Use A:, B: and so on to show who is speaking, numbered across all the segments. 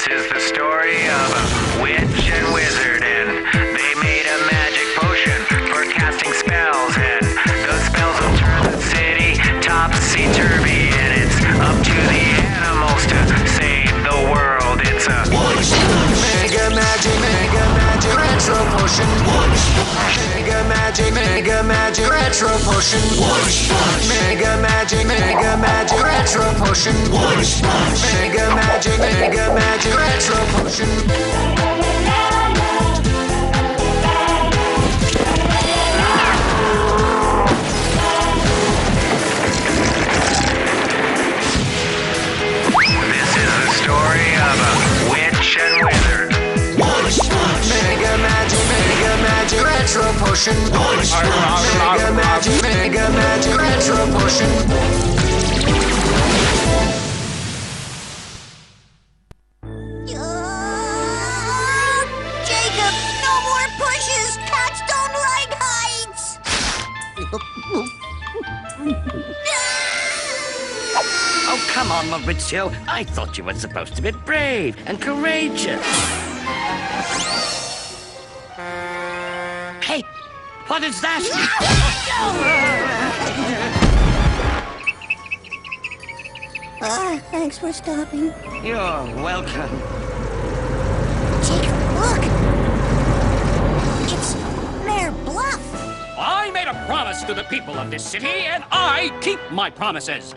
A: This is the story of a witch and wizard, and they made a magic potion for casting spells, and those spells will turn the city topsy-turvy, and it's up to the animals to save the world. It's a
B: mega magic retro potion. Mega magic retro potion. Mega magic retro potion. Mega magic retro potion.
A: This is the story of a witch and wizard.
B: Mega magic retro potion. Mega magic retro potion.
C: Jacob, no more pushes! Cats don't like heights!
D: Oh, come on, Maurizio. I thought you were supposed to be brave and courageous. Hey, what is that?
C: Thanks for stopping.
D: You're welcome.
C: Jacob, look! It's Mayor Bluff!
E: I made a promise to the people of this city, and I keep my promises.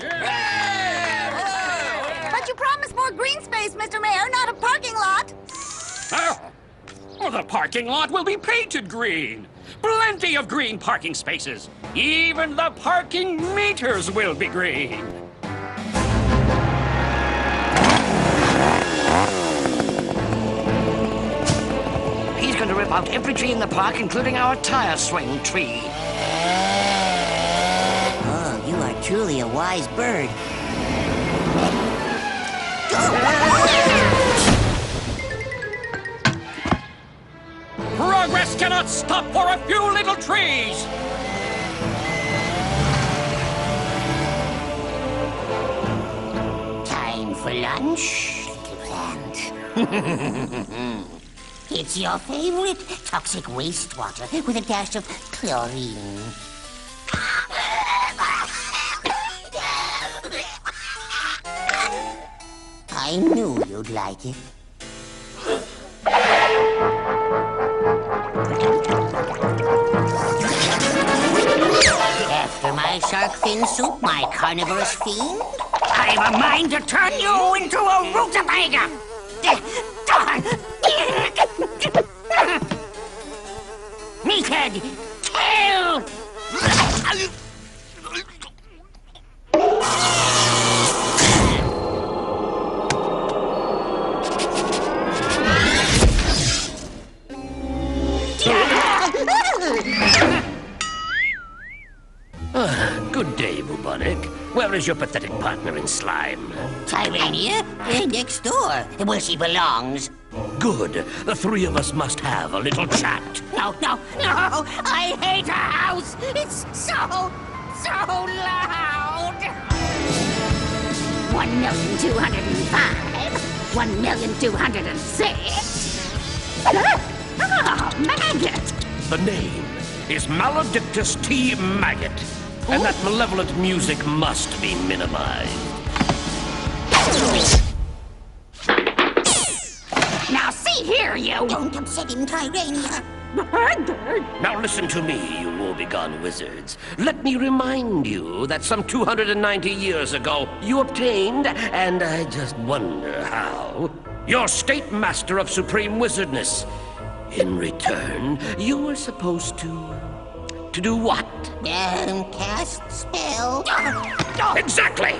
C: But you promised more green space, Mr. Mayor, not a parking lot!
E: Well, the parking lot will be painted green. Plenty of green parking spaces. Even the parking meters will be green.
D: He's going to rip out every tree in the park, including our tire swing tree.
C: Oh, you are truly a wise bird.
E: Progress cannot stop for a few little trees.
C: Time for lunch, little plant. It's your favorite toxic wastewater with a dash of chlorine. I knew you'd like it. After my shark fin soup, my carnivorous fiend, I've a mind to turn you into a rutabaga! Meathead, kill!
D: Good day, Bubonic. Where is your pathetic partner in slime?
C: Tyrania? Next door, where she belongs.
D: Good. The three of us must have a little chat.
C: No! I hate her house! It's so loud! 1,205. 1,206. Oh, maggot!
D: The name is Maledictus T. Maggot, and that malevolent music must be minimized.
C: Now see here, you! Don't upset him, Tyrania.
D: Now listen to me, you woebegone wizards. Let me remind you that some 290 years ago, you obtained, and I just wonder how, your State Master of Supreme Wizardness. In return, you were supposed to do what?
C: Cast spell.
D: Exactly!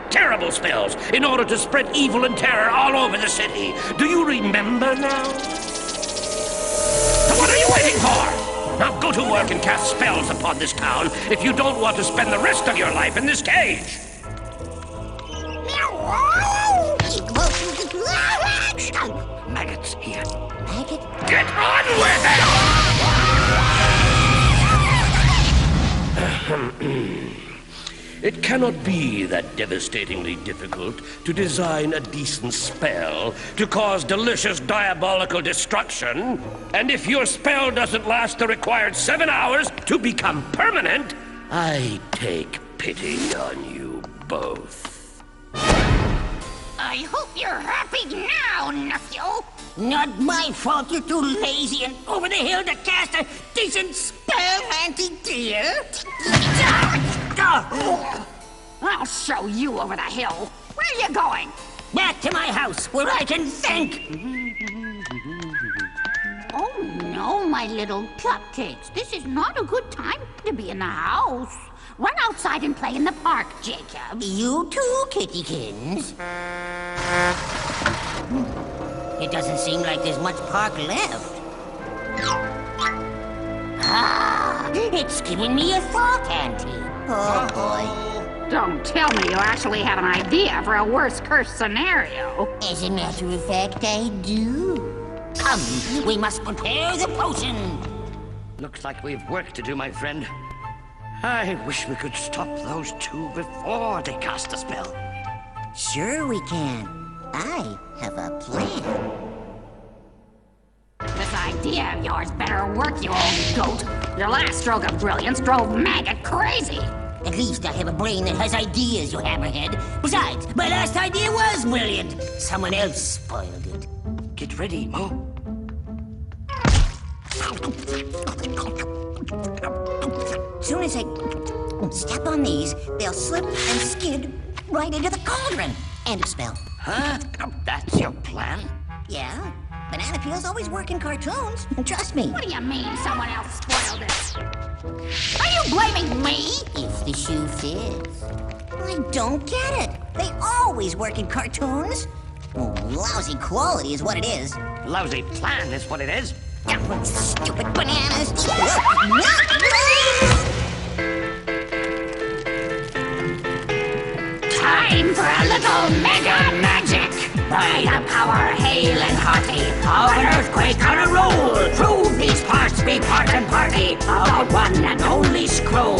D: Terrible spells, in order to spread evil and terror all over the city. Do you remember now? What are you waiting for? Now go to work and cast spells upon this town if you don't want to spend the rest of your life in this cage. Maggots here.
C: Maggot?
D: Get on with it! It cannot be that devastatingly difficult to design a decent spell to cause delicious diabolical destruction. And if your spell doesn't last the required 7 hours to become permanent, I take pity on you both.
C: I hope you're happy now, nephew. Not my fault you're too lazy and over the hill to cast a decent spell, Auntie dear.
F: I'll show you over the hill. Where are you going?
C: Back to my house, where I can think.
F: Oh, no, my little cupcakes. This is not a good time to be in the house. Run outside and play in the park, Jacob.
C: You too, Kittykins. It doesn't seem like there's much park left. Ah, it's giving me a thought, Auntie. Oh, boy.
F: Don't tell me you actually have an idea for a worst-case scenario.
C: As a matter of fact, I do. Come, we must prepare the potion.
D: Looks like we've work to do, my friend. I wish we could stop those two before they cast the spell.
C: Sure we can. I have a plan.
F: This idea of yours better work, you old goat. Your last stroke of brilliance drove Maggot crazy.
C: At least I have a brain that has ideas, you hammerhead. Besides, my last idea was brilliant. Someone else spoiled it.
D: Get ready, Mo.
C: Soon as I step on these, they'll slip and skid right into the cauldron. End of spell.
D: Huh? That's your plan?
C: Yeah, banana peels always work in cartoons. Trust me.
F: What do you mean someone else spoiled it? Are you blaming me?
C: If the shoe fits. I don't get it. They always work in cartoons. Lousy quality is what it is.
D: Lousy plan is what it is.
C: Stupid bananas.
F: Time for a little mega magic! By the power hail and hearty of an earthquake on a roll, prove these parts be part and party of the one and only scroll.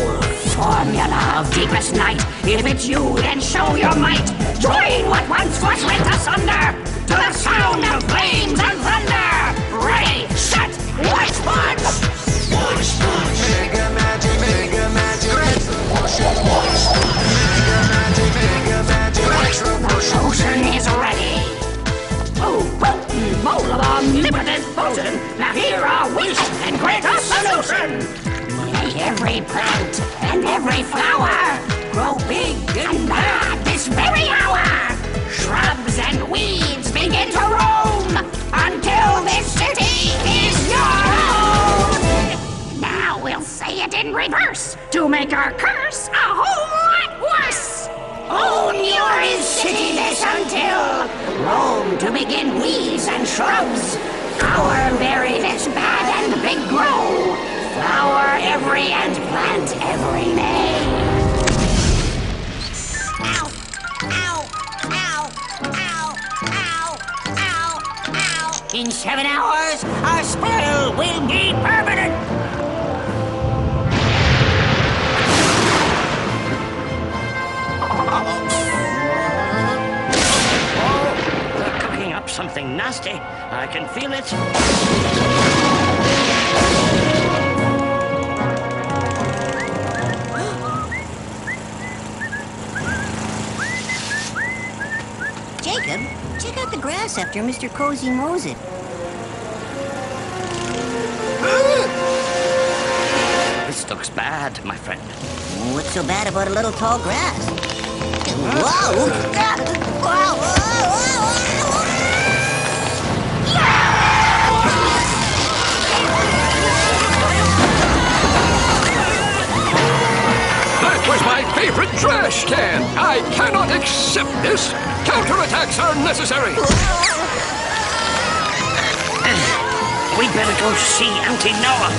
F: Formula of deepest night, if it's you, then show your might. Join what once was rent asunder to the sound of flames and thunder. Ready, set, Wunschpunsch!
B: Wunschpunsch! Mega magic, retro potion. Mega magic, retro potion.
F: Potion is ready. Oh, potent bowl of omnipotent potion. Now here are we and great a solution. May every plant and every flower grow big and bad this very hour. Shrubs and weeds begin to roam until this city is your own. Now we'll say it in reverse to make our curse a whole lot worse. Own your city this until roam to begin weeds and shrubs. Flower berry this bad and big grow. Flower every and plant every May.
C: Ow! Ow! Ow! Ow! Ow! Ow! Ow! In 7 hours, our spell will be permanent!
D: They're cooking up something nasty. I can feel it.
C: Jacob, check out the grass after Mr. Cozy mows it.
D: This looks bad, my friend.
C: What's so bad about a little tall grass? Whoa! Ah! Whoa! Whoa!
G: That was my favorite trash can! I cannot accept this! Counterattacks are necessary!
D: We'd better go see Auntie Noah.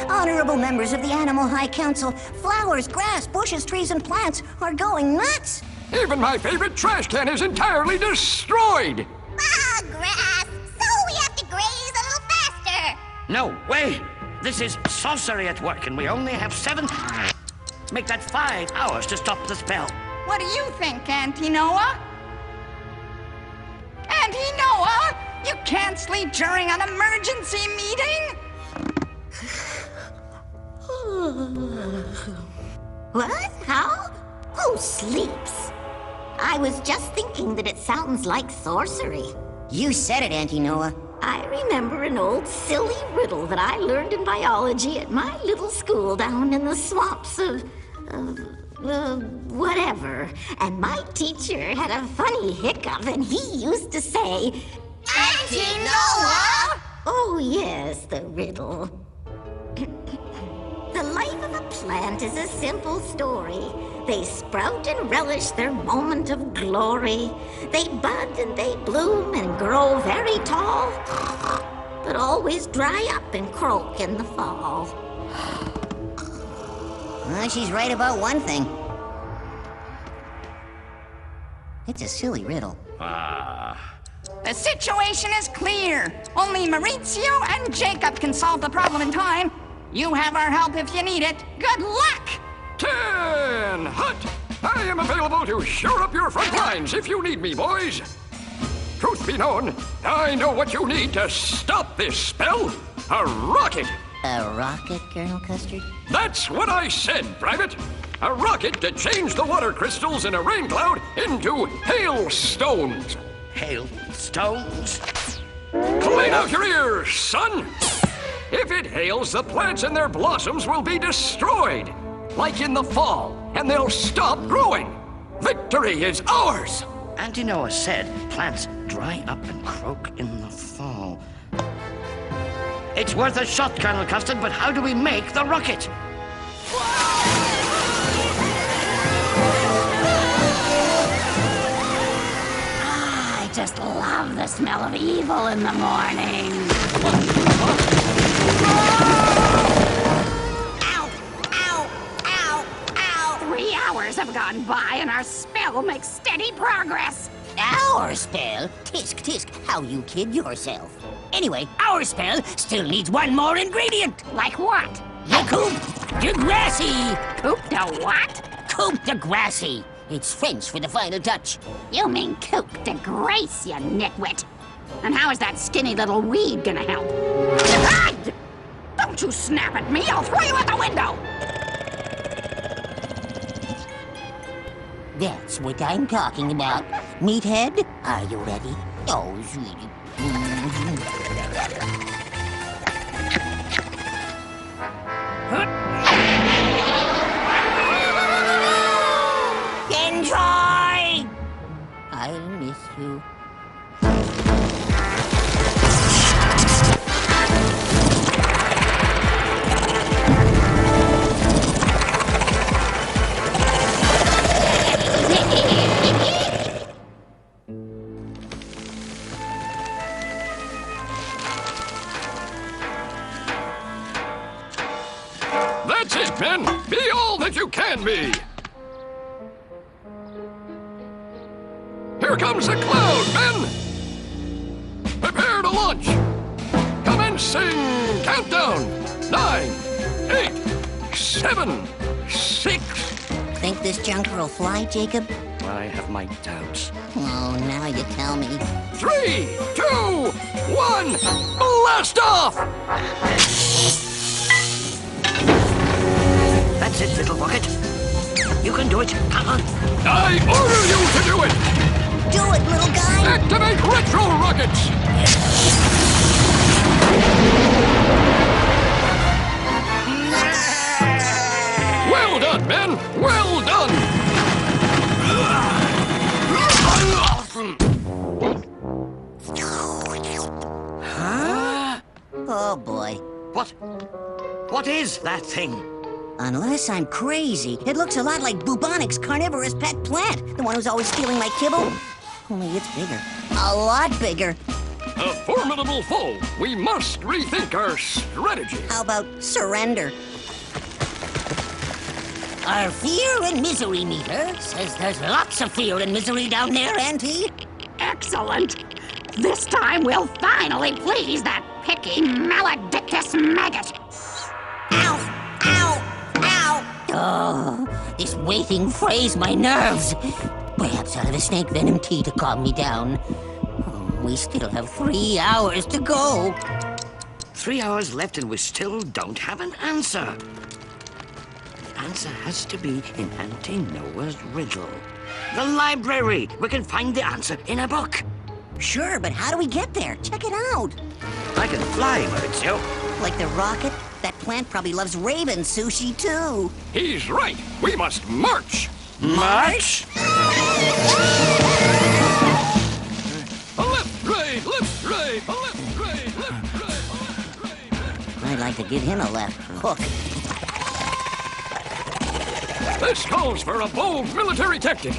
C: Honorable fellow members of the Animal High Council, flowers, grass, bushes, trees, and plants are going nuts.
G: Even my favorite trash can is entirely destroyed!
F: Ah, grass! So we have to graze a little faster!
D: No way! This is sorcery at work, and we only have 7... Make that 5 hours to stop the spell.
H: What do you think, Auntie Noah? Auntie Noah, you can't sleep during an emergency meeting?
C: What? How? Who sleeps? I was just thinking that it sounds like sorcery. You said it, Auntie Noah. I remember an old silly riddle that I learned in biology at my little school down in the swamps of whatever. And my teacher had a funny hiccup, and he used to say,
F: Auntie Noah!
C: Oh, yes, the riddle. The life of a plant is a simple story. They sprout and relish their moment of glory. They bud and they bloom and grow very tall, but always dry up and croak in the fall. Well, she's right about one thing. It's a silly riddle.
H: The situation is clear. Only Maurizio and Jacob can solve the problem in time. You have our help if you need it. Good luck!
G: 10 hut! I am available to shore up your front lines if you need me, boys. Truth be known, I know what you need to stop this spell. A rocket!
C: A rocket, Colonel Custard?
G: That's what I said, Private. A rocket to change the water crystals in a rain cloud into hailstones.
D: Hailstones?
G: Clean out your ears, son! If it hails, the plants and their blossoms will be destroyed. Like in the fall, and they'll stop growing. Victory is ours!
D: Auntie Noah said plants dry up and croak in the fall. It's worth a shot, Colonel Custard, but how do we make the rocket?
F: I just love the smell of evil in the morning. Ow! Ow! Ow! Ow! 3 hours have gone by and our spell makes steady progress.
C: Our spell? Tisk, tisk, how you kid yourself. Anyway, our spell still needs one more ingredient.
F: Like what?
C: The Coupe de Gracie.
F: Coupe de what?
C: Coupe de Gracie. It's French for the final touch.
F: You mean coupe de grace, you nitwit. And how is that skinny little weed gonna help? Ah! Don't you snap at me, I'll throw you out the window!
C: That's what I'm talking about. Meathead, are you ready? Oh, sweetie. Enjoy! I miss you.
G: That's it, men! Be all that you can be! Here comes the cloud, men! Prepare to launch! Commencing countdown! 9, 8, 7, 6...
C: Think this junker will fly, Jacob?
D: I have my doubts.
C: Oh, now you tell me.
G: 3, 2, 1, blast off!
D: That's it, little rocket. You can do it. Come on.
G: I order you to do it!
C: Do it, little guy!
G: Activate retro rockets! Well done, men! Well done!
C: Oh, boy.
D: What is that thing?
C: Unless I'm crazy, it looks a lot like Bubonic's carnivorous pet plant, the one who's always stealing my kibble. Only it's bigger. A lot bigger.
G: A formidable foe. We must rethink our strategy.
C: How about surrender? Our fear and misery meter says there's lots of fear and misery down there, Auntie.
F: Excellent. This time we'll finally please that picky, maledictus maggot.
C: Ow! Ow! Ow! Oh, this waiting frays my nerves. Perhaps I'll have a snake venom tea to calm me down. Oh, we still have 3 hours to go.
D: 3 hours left and we still don't have an answer. The answer has to be in Auntie Noah's riddle. The library! We can find the answer in a book.
C: Sure, but how do we get there? Check it out.
D: I can fly, Maurizio.
C: Like the rocket, that plant probably loves raven sushi, too.
G: He's right. We must march.
D: March?
G: A left, right, left, right, a left, right, left, right, a left, right.
C: I'd like to give him a left hook.
G: This calls for a bold military tactic.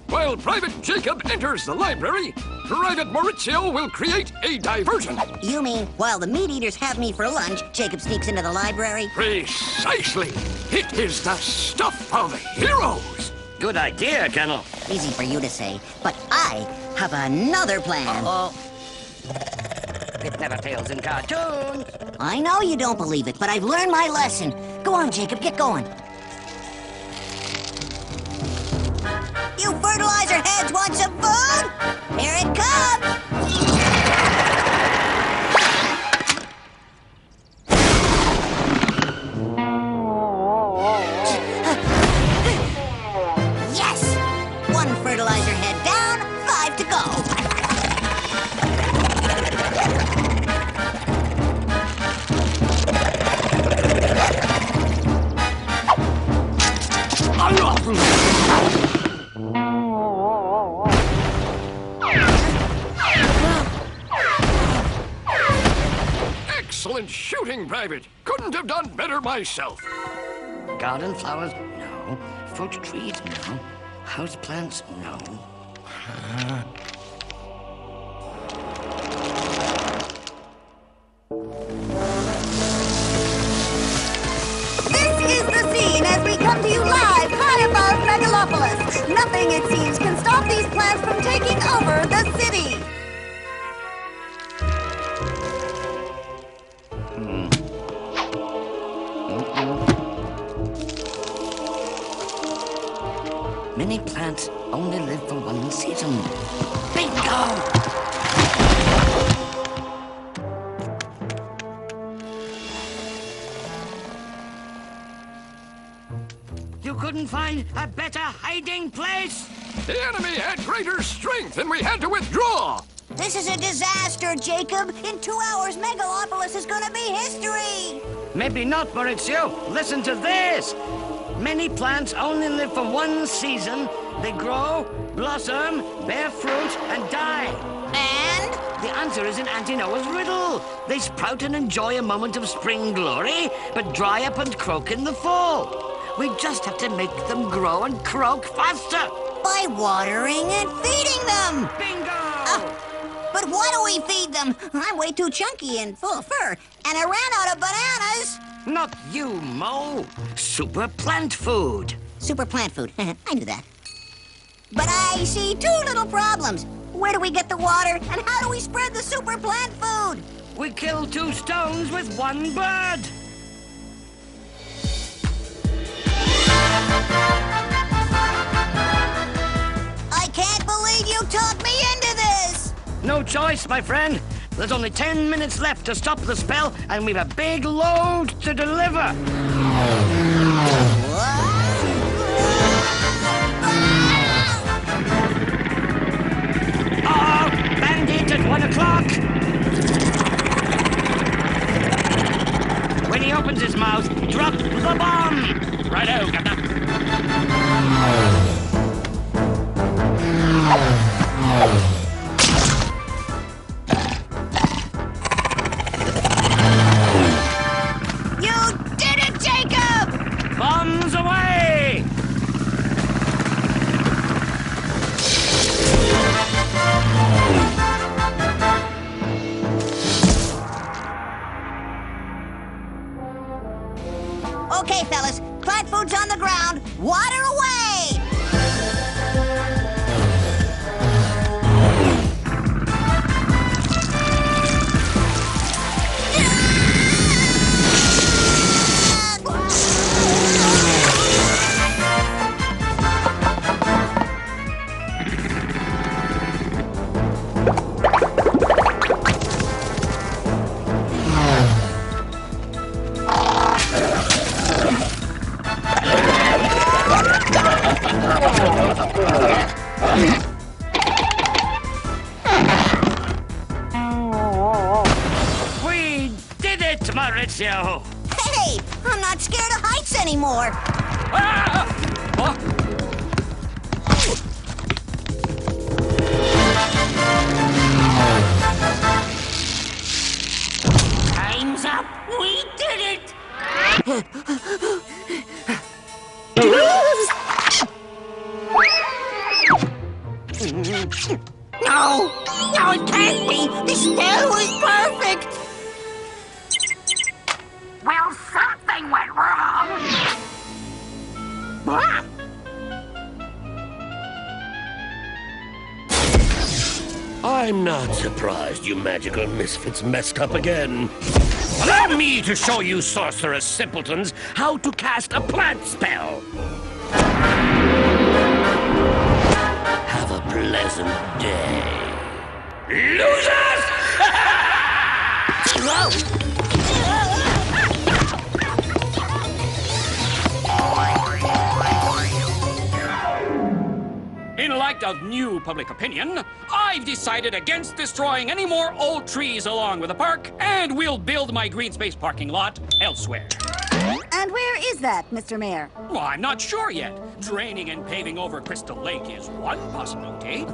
G: While Private Jacob enters the library, Private Maurizio will create a diversion.
C: You mean, while the meat eaters have me for lunch, Jacob sneaks into the library?
G: Precisely. It is the stuff of heroes.
D: Good idea, Colonel.
C: Easy for you to say, but I have another plan.
D: It never fails in cartoons.
C: I know you don't believe it, but I've learned my lesson. Go on, Jacob, get going. You fertilizer heads want some food? Here it comes! Yes! 1 fertilizer head down, 5 to go.
G: Excellent shooting, Private. Couldn't have done better myself.
D: Garden flowers? No. Fruit trees? No. House plants? No.
C: This is the scene as we come to you live high above Megalopolis. Nothing, it seems, can stop these plants from taking over the city.
D: Many plants only live for 1 season. Bingo! You couldn't find a better hiding place?
G: The enemy had greater strength and we had to withdraw.
C: This is a disaster, Jacob. In 2 hours, Megalopolis is gonna be history.
D: Maybe not, Maurizio. Listen to this. Many plants only live for 1 season. They grow, blossom, bear fruit, and die.
C: And?
D: The answer is in Auntie Noah's riddle. They sprout and enjoy a moment of spring glory, but dry up and croak in the fall. We just have to make them grow and croak faster.
C: By watering and feeding them.
D: Bingo!
C: But what do we feed them? I'm way too chunky and full of fur, and I ran out of bananas.
D: Not you, Mo. Super plant food.
C: Super plant food. I knew that. But I see 2 little problems. Where do we get the water, and how do we spread the super plant food?
D: We kill 2 stones with 1 bird.
C: I can't believe you talked me into this.
D: No choice, my friend. There's only 10 minutes left to stop the spell, and we've a big load to deliver. Uh-oh! Bandit at 1 o'clock! When he opens his mouth, drop the bomb!
E: Righto, Governor.
C: You did it, Jacob!
D: Bombs away!
C: Okay, fellas, plant food's on the ground. Water away!
D: We did it, Maurizio!
C: Hey, I'm not scared of heights anymore.
E: Ah! Oh,
F: Time's up. We did it. No, no, it can't be. This spell was perfect. Well, something went wrong. Ah.
D: I'm not surprised you magical misfits messed up again. Allow me to show you sorcerous simpletons how to cast a plant spell. Have a pleasant day. Losers!
E: in light of new public opinion, I've decided against destroying any more old trees along with the park, and we'll build my green space parking lot elsewhere.
I: And where is that, Mr. Mayor?
E: Well, I'm not sure yet. Draining and paving over Crystal Lake is one possibility.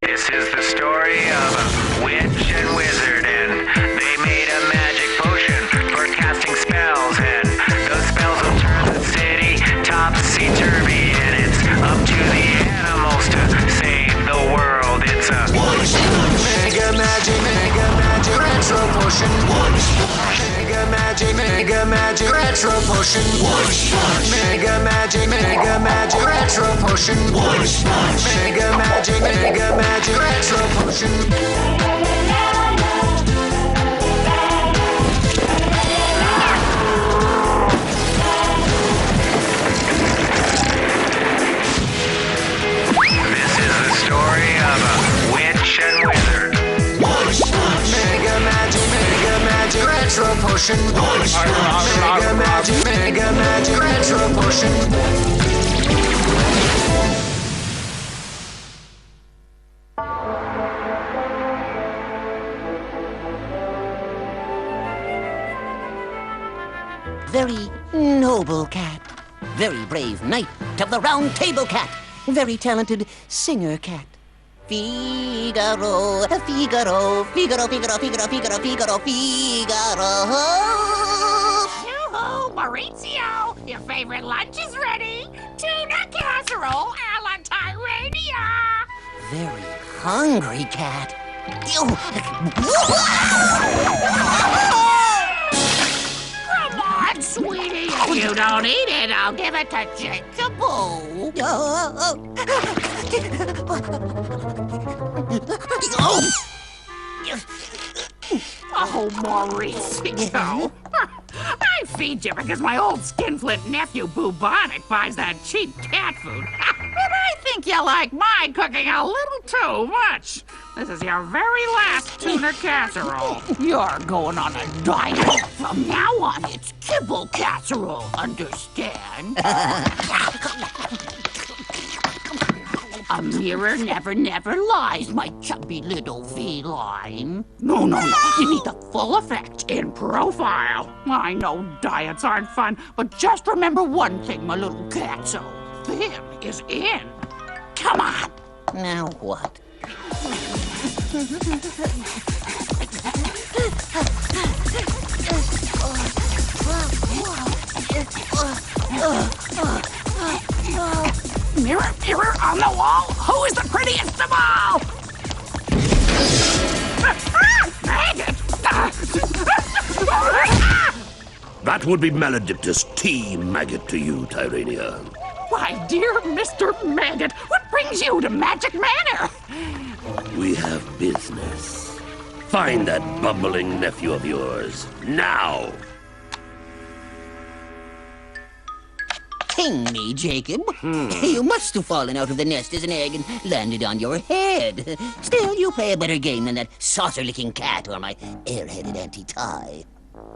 A: This is the story of a witch and wizard, and they made a magic potion for casting spells, and those spells will turn the city topsy-turvy, and it's up to the animals to save the world. It's a
B: Mega magic retro potion. Mega magic retro potion. Mega magic retro potion. Mega magic retro potion.
A: This is the story of a witch and wizard.
B: Mega magic retro potion. Mega magic retro potion.
F: Very noble cat. Very brave knight of the Round Table cat. Very talented singer cat. Figaro, Figaro, Figaro, Figaro, Figaro, Figaro, Figaro, Figaro.
H: Yoo-hoo, Maurizio! Your favorite lunch is ready! Tuna casserole a la Tyrannia!
F: Very hungry cat.
H: Come on, sweetie! If you don't eat it, I'll give it to Jacob. Oh, Mauricio. I feed you because my old skinflint nephew Bubonic buys that cheap cat food. And I think you like my cooking a little too much. This is your very last tuna casserole. You're going on a diet. From now on, it's kibble casserole. Understand? A mirror never lies, my chubby little feline. No. You need the full effect in profile. I know diets aren't fun, but just remember one thing, my little catso. Thin is in. Come on.
F: Now what?
H: Mirror on the wall. Who is the prettiest of all? Maggot!
D: That would be Maledictus T. Maggot to you, Tyrania.
H: Why, dear Mr. Maggot, what brings you to Magic Manor?
D: We have business. Find that bumbling nephew of yours, now!
F: Hang me, Jacob. You must have fallen out of the nest as an egg and landed on your head. Still, you play a better game than that saucer-licking cat or my air-headed Auntie Ty.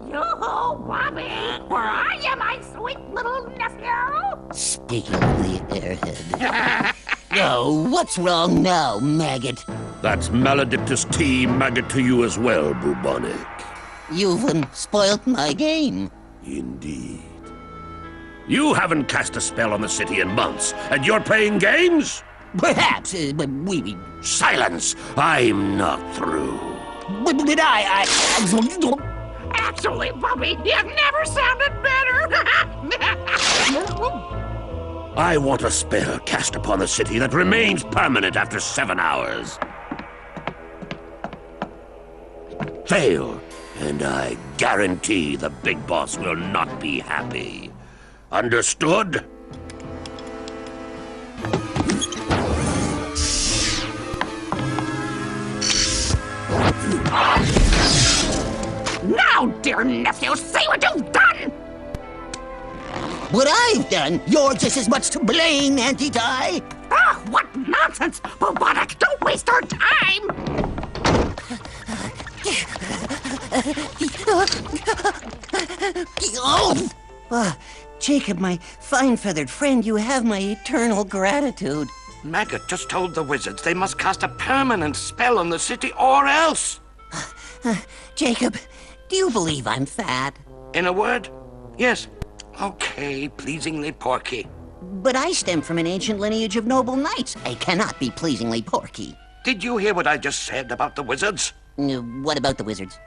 H: Yoo-hoo, Bobby! Where are you, my sweet little nephew?
F: Speaking of the airhead. Oh, what's wrong now, maggot?
D: That's Maledictus T. Maggot to you as well, Bubonic.
F: You've spoilt my game.
D: Indeed. You haven't cast a spell on the city in months, and you're playing games?
F: Perhaps, but we...
D: Silence! I'm not through.
F: But I...
H: Actually, Bobby, you've never sounded better.
D: I want a spell cast upon the city that remains permanent after 7 hours. Fail, and I guarantee the big boss will not be happy. Understood?
H: Now, dear nephew, see what you've done!
F: What I've done? You're just as much to blame, Auntie Ty.
H: Ah, what nonsense! Bubonic, don't waste our time!
F: Jacob, my fine-feathered friend, you have my eternal gratitude.
J: Maggot just told the wizards they must cast a permanent spell on the city or else.
F: Jacob, do you believe I'm fat?
J: In a word, yes. Okay, pleasingly porky.
F: But I stem from an ancient lineage of noble knights. I cannot be pleasingly porky.
J: Did you hear what I just said about the wizards?
F: What about the wizards?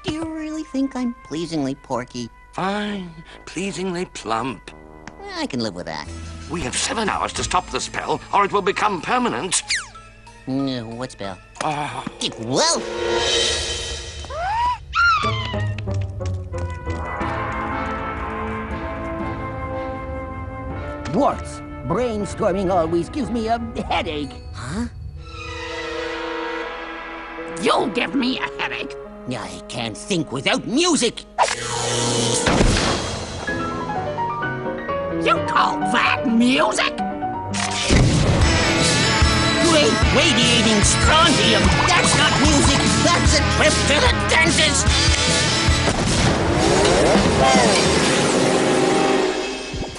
F: Do you really think I'm pleasingly porky?
J: Fine, pleasingly plump.
F: I can live with that.
J: We have 7 hours to stop the spell, or it will become permanent.
F: What spell?
J: Oh.
F: Well... Dwarfs, brainstorming always gives me a headache. Huh?
H: You'll give me a headache.
F: I can't think without music.
H: You call that music?
F: Great radiating strontium. That's not music. That's a trip to the dentist.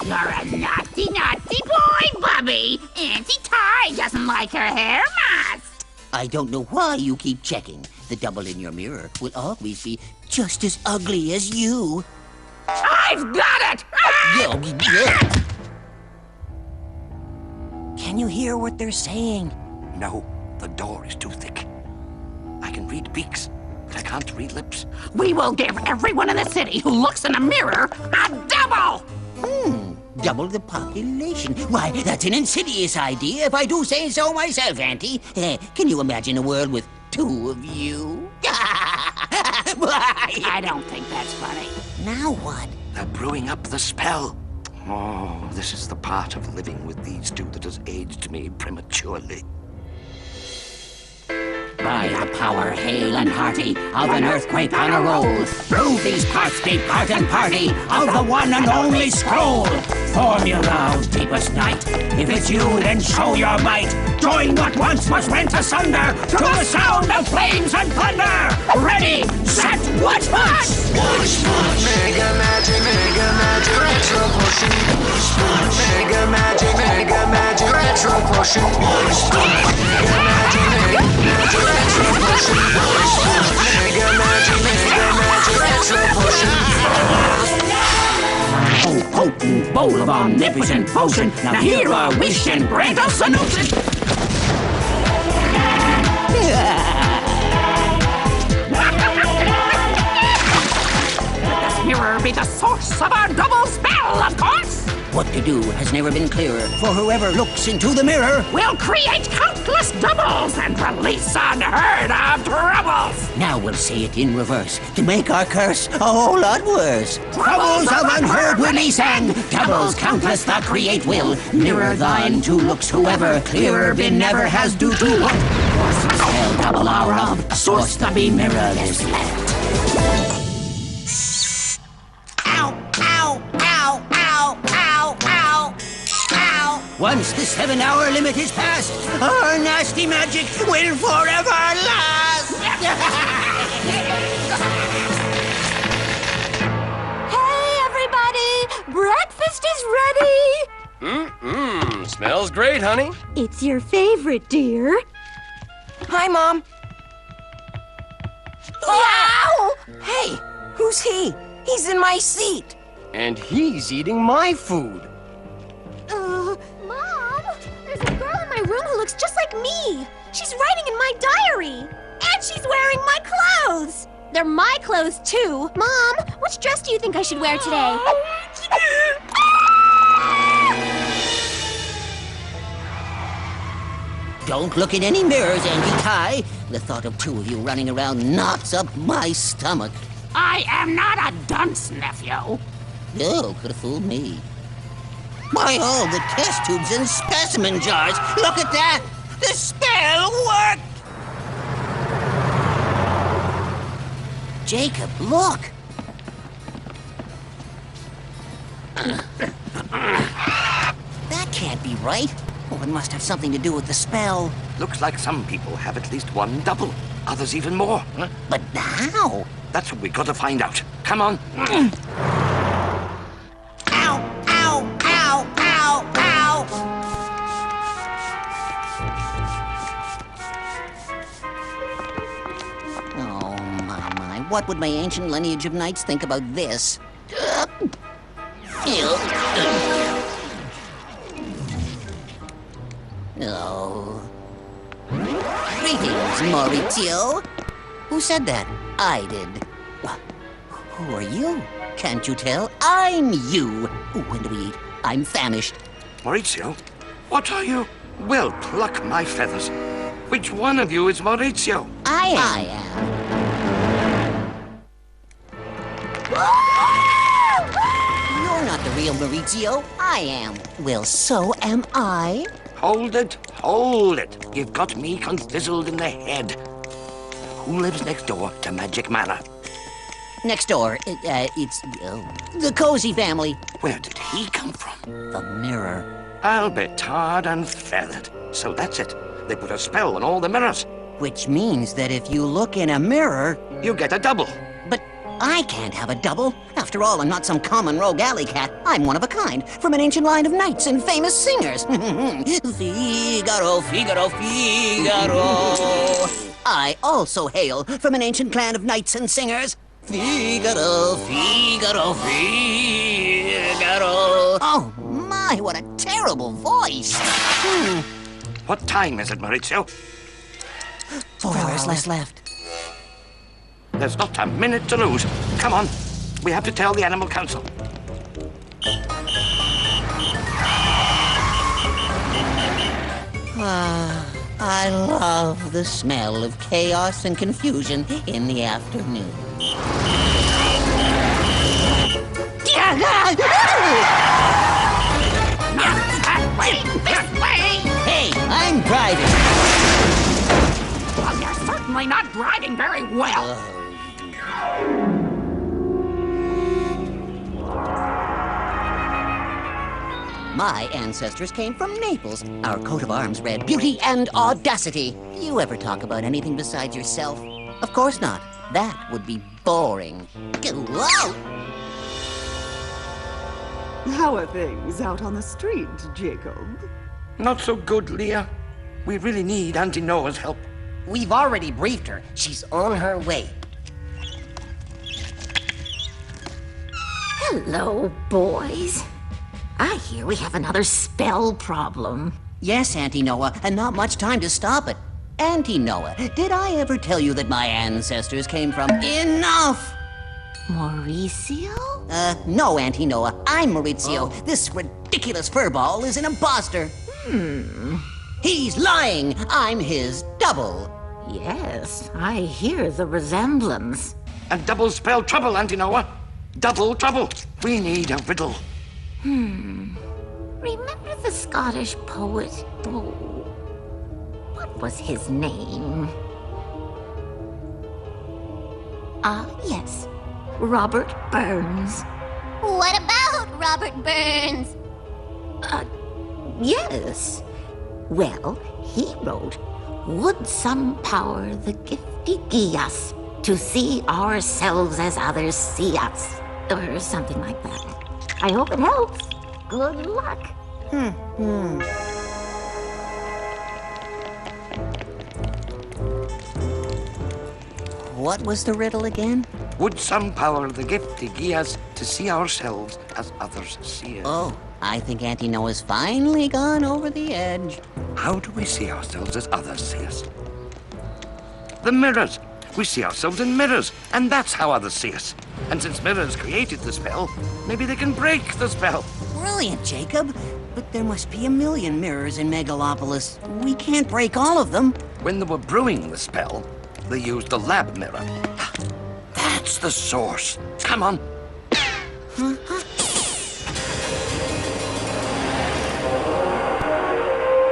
H: You're a naughty boy, Bubby. Auntie Ty doesn't like her hair mask.
F: I don't know why you keep checking. The double in your mirror will always be just as ugly as you.
H: I've got it!
F: Yeah. Can you hear what they're saying?
J: No, the door is too thick. I can read beaks, but I can't read lips.
H: We will give everyone in the city who looks in a mirror a double!
F: Double the population. Why, that's an insidious idea, if I do say so myself, Auntie. Can you imagine a world with 2 of you?
H: I don't think that's funny.
F: Now what?
J: They're brewing up the spell. Oh, this is the part of living with these two that has aged me prematurely.
H: By the power hale and hearty of an earthquake on a roll, prove these parts be part and party of the one and only scroll. formula of deepest night. If it's you, then show your might. Join what once was rent asunder to the sound of flames and thunder. Ready, set, Wunschpunsch!
B: Wunschpunsch! Mega magic retro potion. Wunschpunsch! Mega magic retro potion. Wunschpunsch! Mega magic retro potion. Wunschpunsch! Mega magic retro potion.
H: Oh, potent bowl of omnipotent potion. Now hear our wish and grant us a notion. Let this mirror be the source of our double spell, of course.
F: What to do has never been clearer, for whoever looks into the mirror
H: We'll create countless doubles and release unheard of troubles.
F: Now we'll say it in reverse to make our curse a whole lot worse. Troubles of unheard release and doubles countless the create will. Mirror thine to looks whoever clearer been never has due to look. Force the spell double hour of source to be mirrorless left. Ow, ow, ow, ow, ow, ow, ow. Once the 7-hour limit is passed, our nasty magic will forever last.
C: Hey, everybody! Breakfast is ready!
K: Smells great, honey.
C: It's your favorite, dear.
L: Hi, Mom.
C: Wow!
L: Hey, who's he? He's in my seat.
K: And he's eating my food.
C: Mom! There's a girl in my room who looks just like me. She's writing in my diary. And she's wearing my clothes. They're my clothes, too. Mom, which dress do you think I should wear today?
F: Don't look in any mirrors, Auntie Ty. The thought of two of you running around knots up my stomach.
H: I am not a dunce, nephew.
F: Oh, could have fooled me. By all the test tubes and specimen jars, look at that! The spell worked! Jacob, look! That can't be right. Oh, it must have something to do with the spell.
J: Looks like some people have at least one double, others even more.
F: But how?
J: That's what we got to find out. Come on.
F: Ow, ow, ow, ow, ow! Oh, my. What would my ancient lineage of knights think about this? Oh. Greetings, Maurizio. Who said that? I did. Who are you? Can't you tell? I'm you. When do we eat? I'm famished.
J: Maurizio? What are you? Well, pluck my feathers. Which one of you is Maurizio?
F: I am. You're not the real Maurizio. I am. Well, so am I.
J: Hold it. You've got me confizzled in the head. Who lives next door to Magic Manor?
F: Next door, it's the Cozy family.
J: Where did he come from?
F: The mirror.
J: I'll be tarred and feathered. So that's it. They put a spell on all the mirrors.
F: Which means that if you look in a mirror...
J: You get a double.
F: But I can't have a double. After all, I'm not some common rogue alley cat. I'm one of a kind, from an ancient line of knights and famous singers. Figaro, Figaro, Figaro. I also hail from an ancient clan of knights and singers. Figaro, Figaro, Figaro. Oh my, what a terrible voice.
J: What time is it, Maurizio?
F: 4 hours left.
J: There's not a minute to lose. Come on. We have to tell the Animal Council.
F: I love the smell of chaos and confusion in the afternoon.
H: This way!
F: Hey, I'm driving.
H: Well, you're certainly not driving very well.
M: My ancestors came from Naples. Our coat of arms read beauty and audacity. You ever talk about anything besides yourself? Of course not. That would be boring. Whoa!
N: How are things out on the street, Jacob?
J: Not so good, Leah. We really need Auntie Noah's help.
M: We've already briefed her. She's on her way.
F: Hello, boys. I hear we have another spell problem.
M: Yes, Auntie Noah, and not much time to stop it. Auntie Noah, did I ever tell you that my ancestors came from... Enough!
F: Mauricio?
M: No, Auntie Noah. I'm Maurizio. This ridiculous furball is an imposter. He's lying. I'm his double.
F: Yes, I hear the resemblance.
J: And double spell trouble, Auntie Noah. Double trouble. We need a riddle.
F: Remember the Scottish poet? Oh, what was his name? Yes. Robert Burns.
C: What about Robert Burns?
F: Yes. Well, he wrote, "Would some power the gifty give us to see ourselves as others see us," or something like that. I hope it helps. Good luck.
M: What was the riddle again?
J: Would some power the gift give us to see ourselves as others see us?
M: Oh, I think Auntie Noah's finally gone over the edge.
J: How do we see ourselves as others see us? The mirrors. We see ourselves in mirrors, and that's how others see us. And since mirrors created the spell, maybe they can break the spell.
M: Brilliant, Jacob. But there must be a million mirrors in Megalopolis. We can't break all of them.
J: When they were brewing the spell, they used the lab mirror. That's the source. Come on.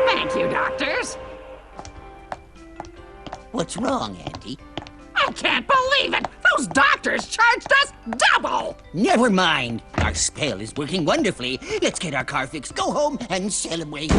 H: Thank you, doctors.
M: What's wrong, Auntie?
H: I can't believe it! Those doctors charged us double!
M: Never mind. Our spell is working wonderfully. Let's get our car fixed, go home, and celebrate.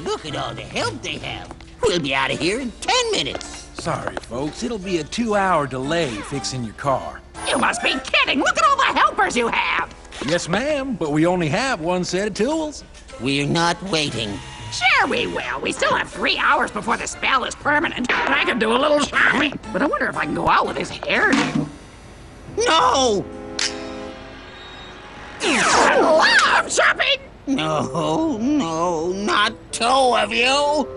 M: Look at all the help they have. We'll be out of here in 10 minutes.
O: Sorry, folks. It'll be a 2-hour delay fixing your car.
H: You must be kidding! Look at all the helpers you have!
O: Yes, ma'am, but we only have one set of tools.
M: We're not waiting.
H: Sure we will. We still have 3 hours before the spell is permanent, and I can do a little shopping. But I wonder if I can go out with his hairdo.
M: No!
H: I love shopping!
M: No, not 2 of you.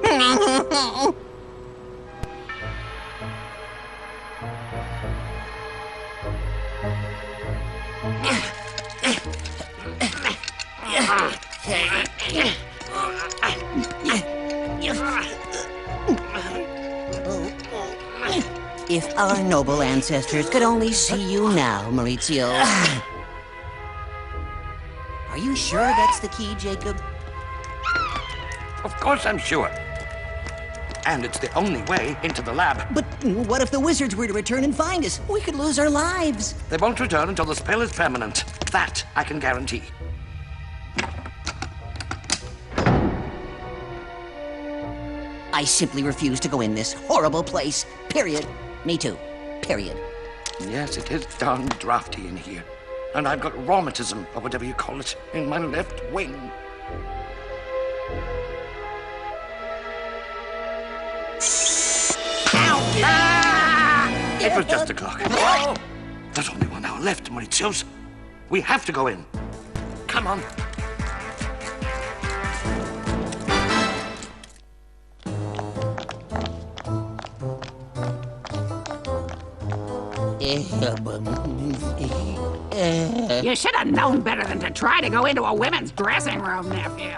M: If our noble ancestors could only see you now, Maurizio. Are you sure that's the key, Jacob?
J: Of course I'm sure. And it's the only way into the lab.
M: But what if the wizards were to return and find us? We could lose our lives.
J: They won't return until the spell is permanent. That I can guarantee.
M: I simply refuse to go in this horrible place. Period. Me too. Period.
J: Yes, it is darn drafty in here. And I've got rheumatism, or whatever you call it, in my left wing. It was just a clock. Oh! There's only 1 hour left, Mauritius. We have to go in. Come on.
H: You should have known better than to try to go into a women's dressing room, nephew.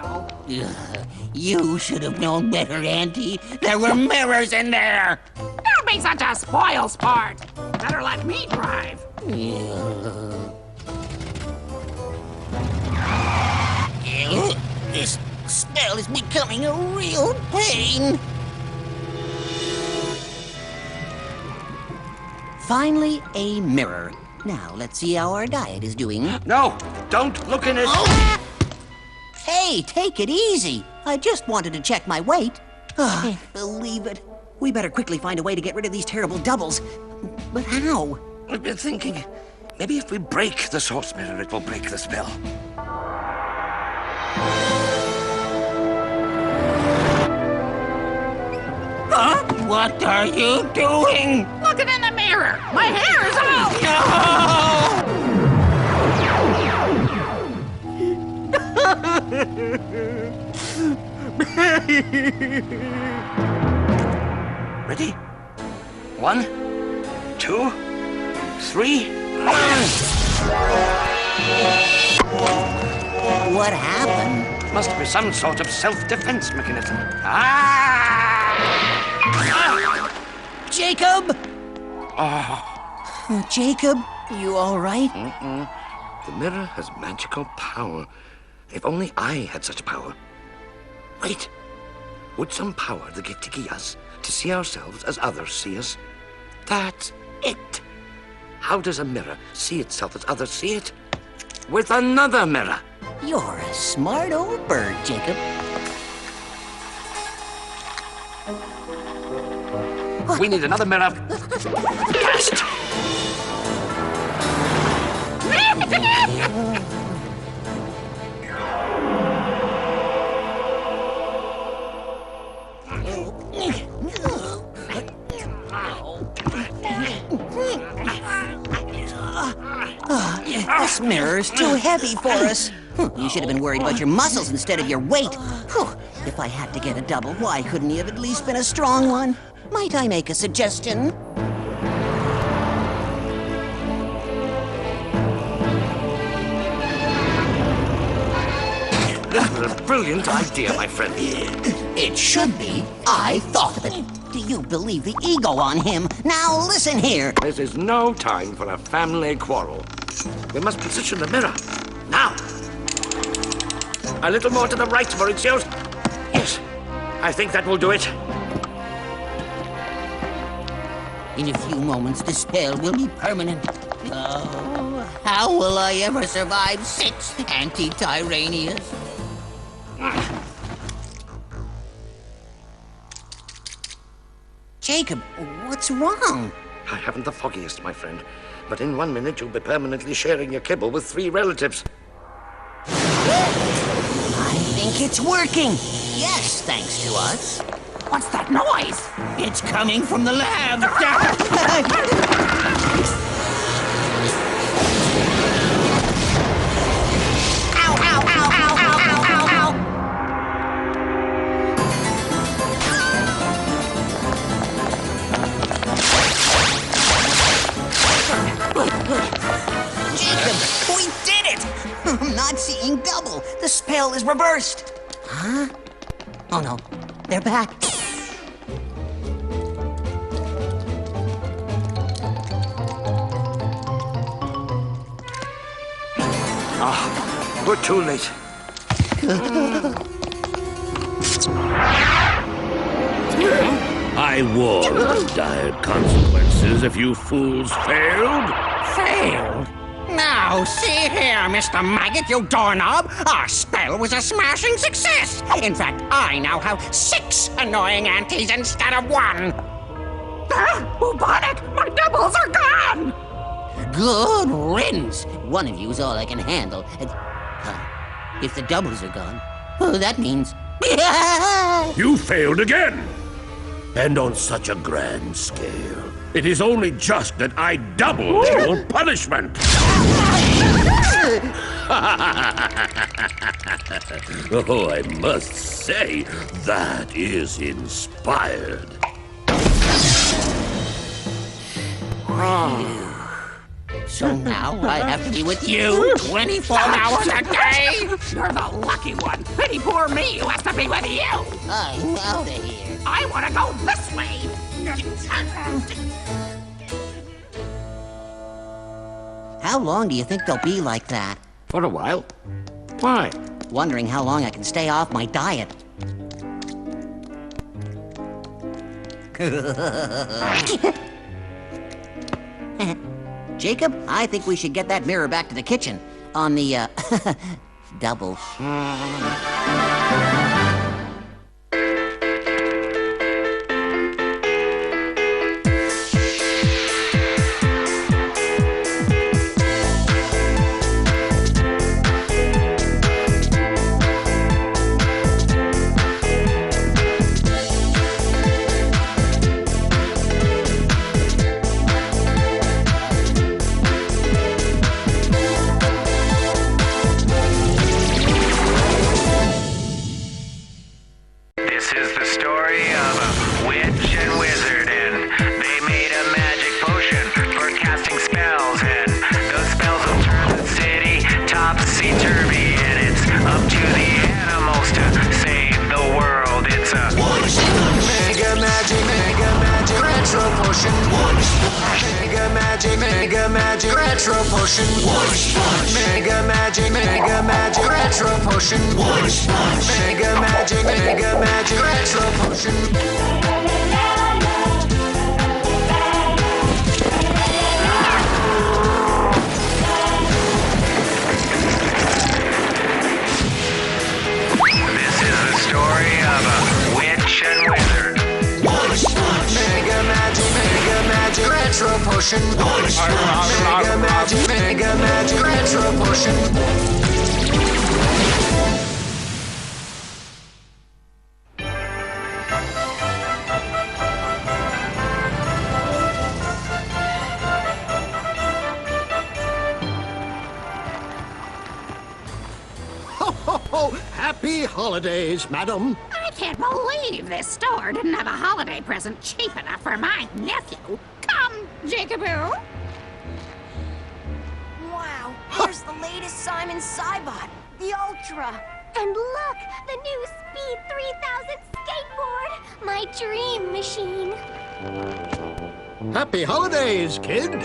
M: You should have known better, Auntie. There were mirrors in there.
H: Don't be such a spoil sport. Better let me drive.
M: This spell is becoming a real pain. Finally, a mirror. Now, let's see how our diet is doing.
J: No, don't look in it.
M: Oh. Hey, take it easy. I just wanted to check my weight. Oh, believe it. We better quickly find a way to get rid of these terrible doubles. But how?
J: I've been thinking, maybe if we break the source mirror, it will break the spell.
F: Huh? What are you doing?
H: Look in the mirror. My hair is out.
J: Ready? 1, 2, 3.
M: What happened?
J: Must be some sort of self-defense mechanism.
M: Jacob!
J: Oh.
M: Jacob, you all right?
J: The mirror has magical power. If only I had such power. Wait. Would some power the gift to us to see ourselves as others see us? That's it. How does a mirror see itself as others see it? With another mirror.
M: You're a smart old bird, Jacob.
J: We need another mirror. Fast!
M: This mirror's too heavy for us. You should have been worried about your muscles instead of your weight. If I had to get a double, why couldn't he have at least been a strong one? Might I make a suggestion?
J: This is a brilliant idea, my friend.
M: It should be. I thought of it. Do you believe the ego on him? Now listen here.
J: This is no time for a family quarrel. We must position the mirror. Now! A little more to the right, Maurizio. Yes, I think that will do it.
M: In a few moments, the spell will be permanent. Oh, how will I ever survive 6 anti-Tyranias? Jacob, what's wrong?
J: I haven't the foggiest, my friend. But in 1 minute, you'll be permanently sharing your kibble with 3 relatives.
M: I think it's working. Yes, thanks to us.
H: What's that noise?
F: It's coming from the lab.
M: Ow, ow, ow, ow, ow, ow, ow, ow. Jacob, we did it! I'm not seeing double. The spell is reversed. Huh? Oh no, they're back.
J: We're too late.
D: I warned of dire consequences if you fools failed.
H: Failed? Now, see here, Mr. Maggot, you doorknob. Our spell was a smashing success. In fact, I now have 6 annoying aunties instead of 1. Bubonic, my doubles are gone!
M: Good riddance. One of you is all I can handle. If the doubles are gone, that means...
D: You failed again! And on such a grand scale. It is only just that I doubled your punishment! Oh, I must say, that is inspired.
M: So now I have to be with you 24 hours a day?
H: You're the lucky one. Pity poor me who has to be with you.
M: I'm out of here.
H: I want to go this way.
M: How long do you think they'll be like that?
J: For a while. Why?
M: Wondering how long I can stay off my diet. Jacob, I think we should get that mirror back to the kitchen. On the, double.
A: This is the story of a witch and wizard, and they made a magic potion for casting spells, and those spells will turn the city topsy-turvy, and it's up to the animals to save the world. It's a
B: Wunschpunsch. Mega magic retro potion. Wunschpunsch. Mega magic retro potion. Wunschpunsch. Mega magic retro potion. Wunschpunsch. Mega magic retro potion.
A: This is the story of a witch and wizard.
B: Wunschpunsch. Mega magic retro potion. Wunschpunsch. Mega magic retro potion.
P: Happy holidays, madam.
H: I can't believe this store didn't have a holiday present cheap enough for my nephew. Come, Jacoboo.
L: Wow, here's the latest Simon Cybot, the Ultra.
Q: And look, the new Speed 3000 skateboard! My dream machine.
P: Happy holidays, kid.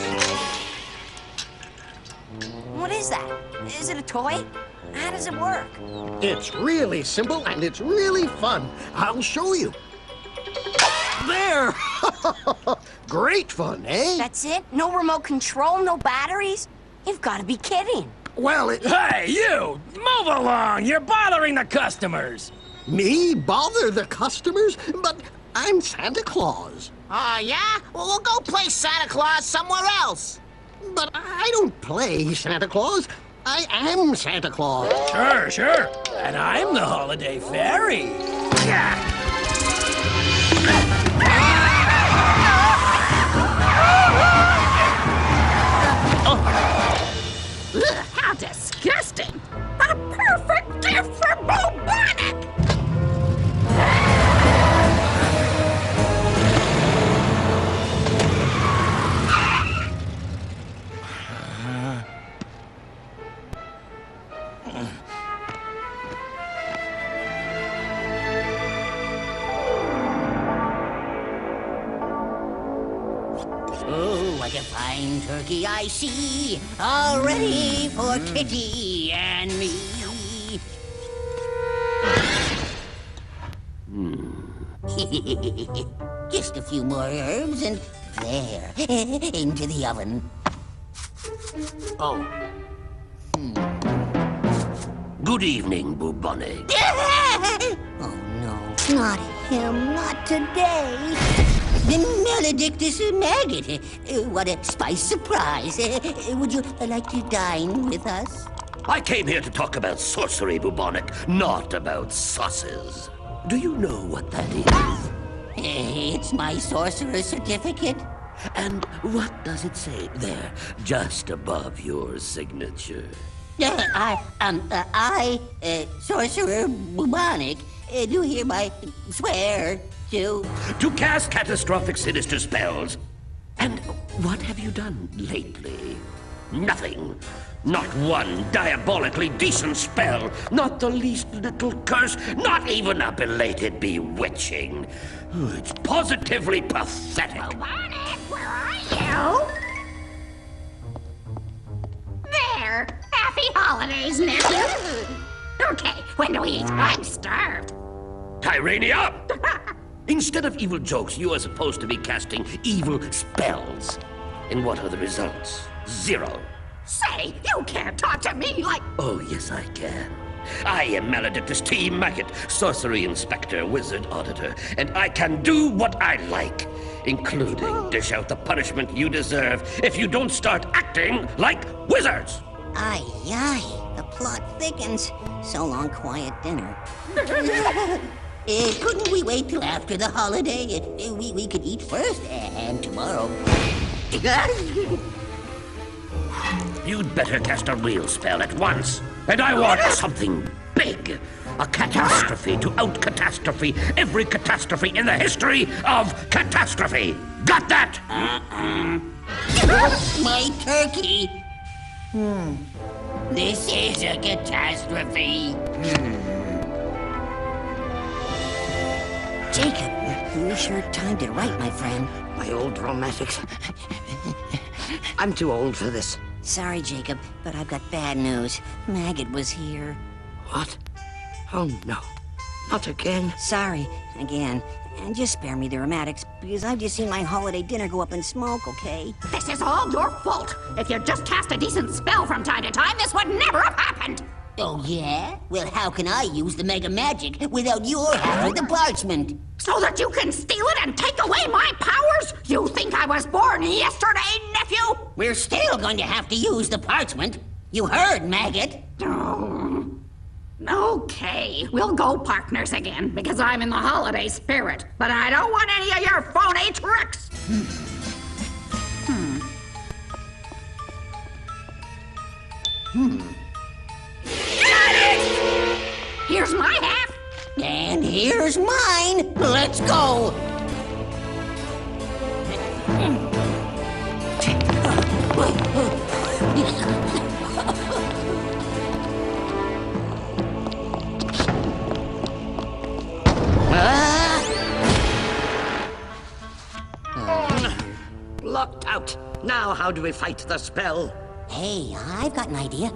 L: What is that? Is it a toy? How does it work?
P: It's really simple and it's really fun. I'll show you. There! Great fun, eh?
L: That's it? No remote control, no batteries? You've got to be kidding.
P: Well,
R: Hey, you! Move along! You're bothering the customers!
P: Me bother the customers? But I'm Santa Claus.
F: Oh, yeah? Well, we'll go play Santa Claus somewhere else.
P: But I don't play Santa Claus. I am Santa Claus.
R: Sure. And I'm the holiday fairy.
H: Ugh, how disgusting! A perfect gift for Bubonic!
M: Oh, what a fine turkey I see, all ready for Kitty and me. Just a few more herbs and there, into the oven.
D: Oh. Good evening, Bubonic.
M: Oh no, not him, not today. The maledictus maggot. What a spice surprise. Would you like to dine with us?
D: I came here to talk about sorcery, Bubonic, not about sauces. Do you know what that is?
M: It's my sorcerer's certificate.
D: And what does it say there, just above your signature?
M: Sorcerer Bubonic, do hereby swear to
D: cast catastrophic sinister spells. And what have you done lately? Nothing. Not one diabolically decent spell. Not the least little curse. Not even a belated bewitching. It's positively pathetic.
H: Bubonic, where are you? There! Happy holidays, nephew! Okay, when do we eat? I'm starved.
D: Tyrania! Instead of evil jokes, you are supposed to be casting evil spells. And what are the results? 0.
H: Say, you can't talk to me like...
D: Oh, yes, I can. I am Maledictus T. Maggot, Sorcery Inspector, Wizard Auditor, and I can do what I like, including dish out the punishment you deserve if you don't start acting like wizards!
M: Aye, aye, the plot thickens. So long, quiet dinner. Couldn't we wait till after the holiday? We could eat first, and tomorrow.
D: You'd better cast a real spell at once. And I want something big. A catastrophe to out-catastrophe every catastrophe in the history of catastrophe. Got that?
M: My turkey. This is a catastrophe. Jacob, you sure timed it right, my friend.
S: My old dramatics. I'm too old for this.
M: Sorry, Jacob, but I've got bad news. Maggot was here.
S: What? Oh, no. Not again.
M: Sorry, again. And just spare me the dramatics, because I've just seen my holiday dinner go up in smoke, okay?
H: This is all your fault. If you just cast a decent spell from time to time, this would never have happened.
M: Oh, yeah? Well, how can I use the Mega Magic without your half of the parchment?
H: So that you can steal it and take away my powers? You think I was born yesterday, nephew?
M: We're still going to have to use the parchment. You heard, Maggot.
H: Okay, we'll go partners again, because I'm in the holiday spirit. But I don't want any of your phony tricks! Got it! Here's my half.
M: And here's mine. Let's go.
S: Locked out. Now how do we fight the spell?
M: Hey, I've got an idea.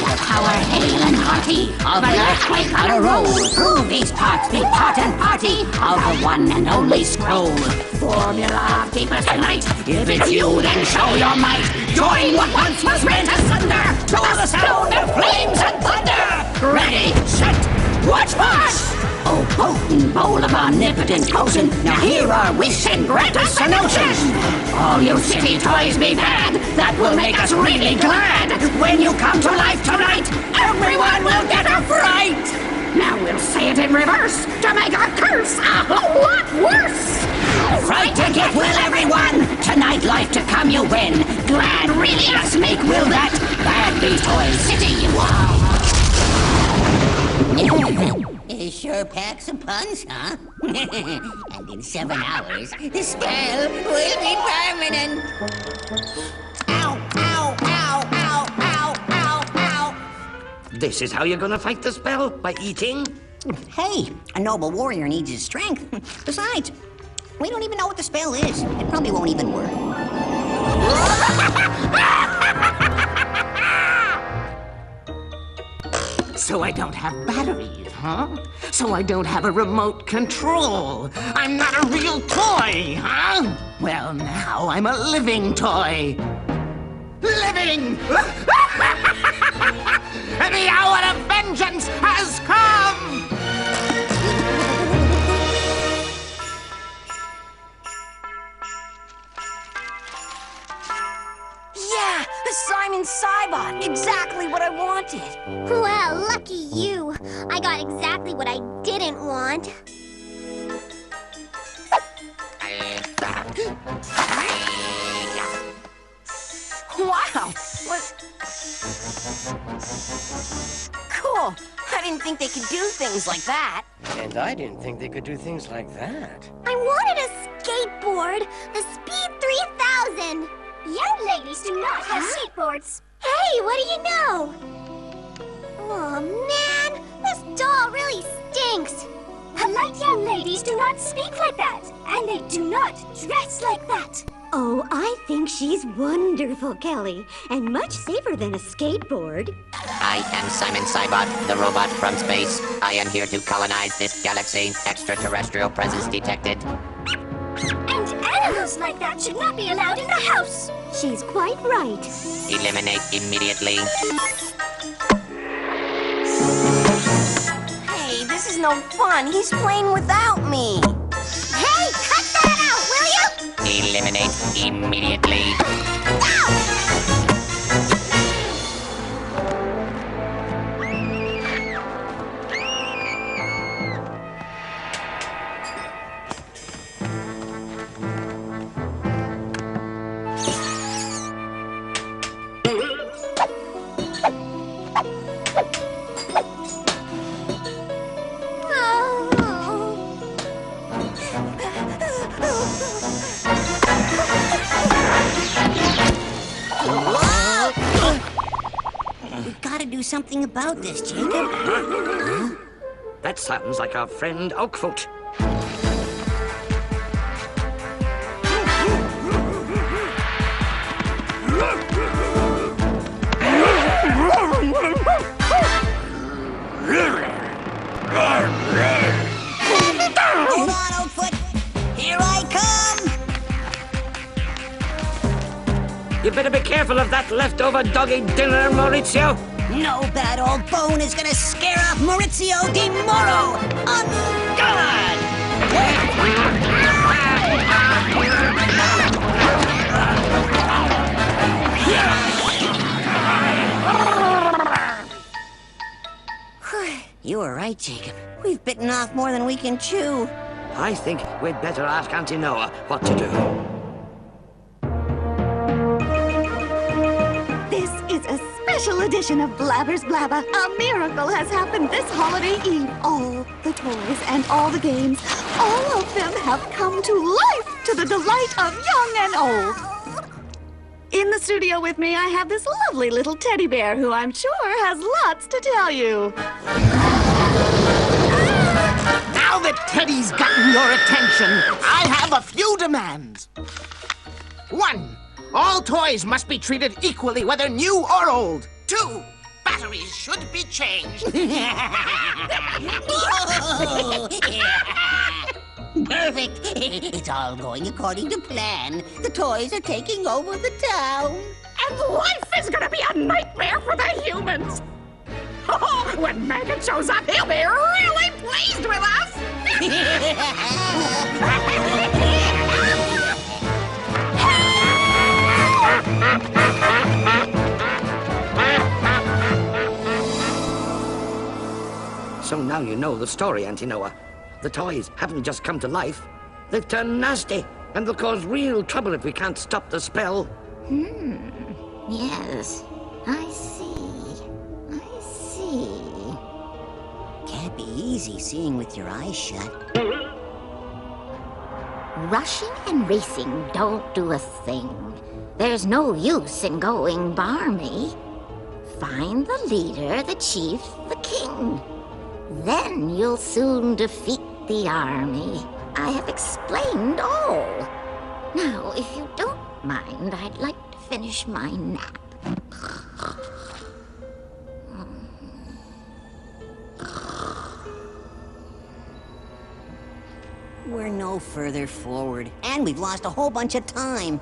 F: The power hale and hearty of an earthquake on a roll. Through these parts, be part and party of the one and only scroll. Formula of deepest delight. If it's you, then show your might. Join what once was rent asunder to the sound of flames and thunder. Ready, set, Wunschpunsch! Oh, potent bowl of omnipotent potion, now hear our wish and grant us a notion. All you city toys be bad, that will make us really glad. When you come to life tonight, everyone will get a fright.
H: Now we'll say it in reverse to make our curse a whole lot worse.
F: Fright to get will everyone, tonight life to come you win. Glad really us make will that bad beast toy city you are.
M: It sure packs a punch, huh? And in 7 hours, the spell will be permanent. Ow, ow, ow, ow, ow, ow, ow.
S: This is how you're gonna fight the spell? By eating?
M: Hey, a noble warrior needs his strength. Besides, we don't even know what the spell is. It probably won't even work.
S: So I don't have batteries, huh? So I don't have a remote control. I'm not a real toy, huh? Well, now I'm a living toy. Living! And the hour of vengeance has come!
L: Yeah, the Simon Cybot. Exactly what I wanted.
Q: Well, lucky you. I got exactly what I didn't want.
L: Wow. What? Cool. I didn't think they could do things like that.
K: And I didn't think they could do things like that.
Q: I wanted a skateboard. The Speed 3000. Young ladies do not have skateboards. Hey, what do you know? Oh, man. This doll really stinks. Polite young ladies do not speak like that. And they do not dress like that.
T: Oh, I think she's wonderful, Kelly, and much safer than a skateboard.
U: I am Simon Cybot, the robot from space. I am here to colonize this galaxy. Extraterrestrial presence detected.
Q: And animals like that should not be allowed in the house.
T: She's quite right.
U: Eliminate immediately.
L: Hey, this is no fun. He's playing without me.
Q: Hey, cut that out, will you?
U: Eliminate immediately.
M: We've got to do something about this, Jacob. Huh?
J: That sounds like our friend Oakfoot.
M: Hold on, Oakfoot. Here I come.
J: You better be careful of that leftover doggy dinner, Maurizio.
M: No bad old bone is gonna scare off Maurizio Di Moro. On guard! You were right, Jacob. We've bitten off more than we can chew.
J: I think we'd better ask Auntie Noah what to do.
N: This is a special edition of Blabber's Blabber. A miracle has happened this holiday eve. All the toys and all the games, all of them have come to life to the delight of young and old. In the studio with me, I have this lovely little teddy bear who I'm sure has lots to tell you.
S: Now that Teddy's gotten your attention, I have a few demands. 1. All toys must be treated equally, whether new or old. 2. Batteries should be changed.
M: Perfect. It's all going according to plan. The toys are taking over the town.
H: And life is gonna be a nightmare for the humans. Oh, when Megan shows up, he'll be really pleased with us.
J: So now you know the story, Auntie Noah. The toys haven't just come to life. They've turned nasty, and they'll cause real trouble if we can't stop the spell.
C: Yes, I see. I see.
M: Can't be easy seeing with your eyes shut.
C: Rushing and racing don't do a thing. There's no use in going barmy. Find the leader, the chief, the king. Then you'll soon defeat the army. I have explained all. Now, if you don't mind, I'd like to finish my nap.
M: We're no further forward, and we've lost a whole bunch of time.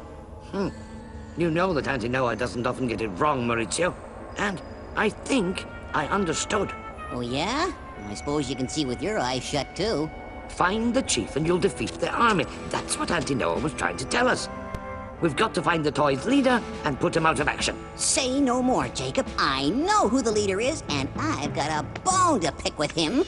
J: You know that Auntie Noah doesn't often get it wrong, Maurizio. And I think I understood.
M: Oh, yeah? I suppose you can see with your eyes shut, too.
J: Find the chief and you'll defeat the army. That's what Auntie Noah was trying to tell us. We've got to find the toy's leader and put him out of action.
M: Say no more, Jacob. I know who the leader is, and I've got a bone to pick with him.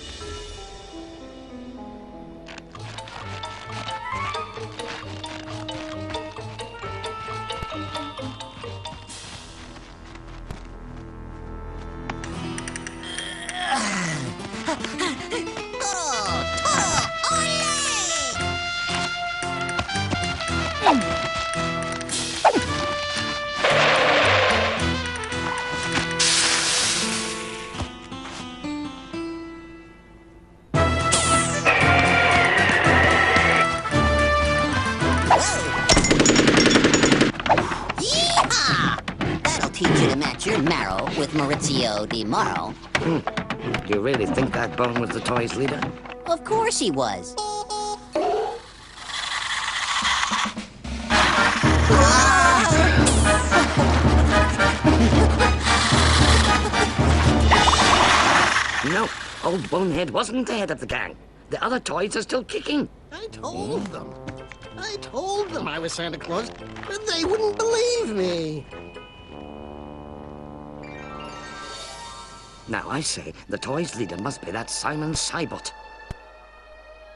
M: teach you to match your marrow with Maurizio Di Morrow.
J: Do you really think that bone was the toy's leader?
M: Of course he was.
J: No, old Bonehead wasn't the head of the gang. The other toys are still kicking.
P: I told them I was Santa Claus, but they wouldn't believe me.
J: Now I say the toy's leader must be that Simon Cybot.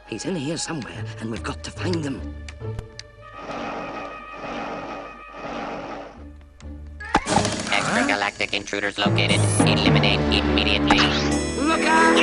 J: He's in here somewhere, and we've got to find him.
U: Extragalactic intruders located. Eliminate immediately.
J: Look out!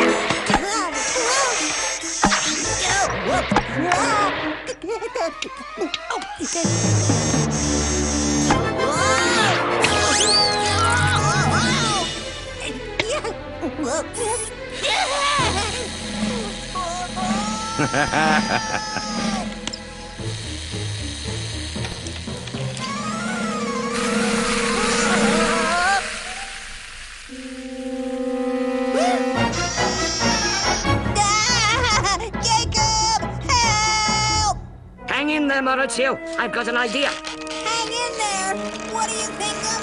J: Hang in there, Maurizio. I've got an idea.
M: Hang in there! What do you think I'm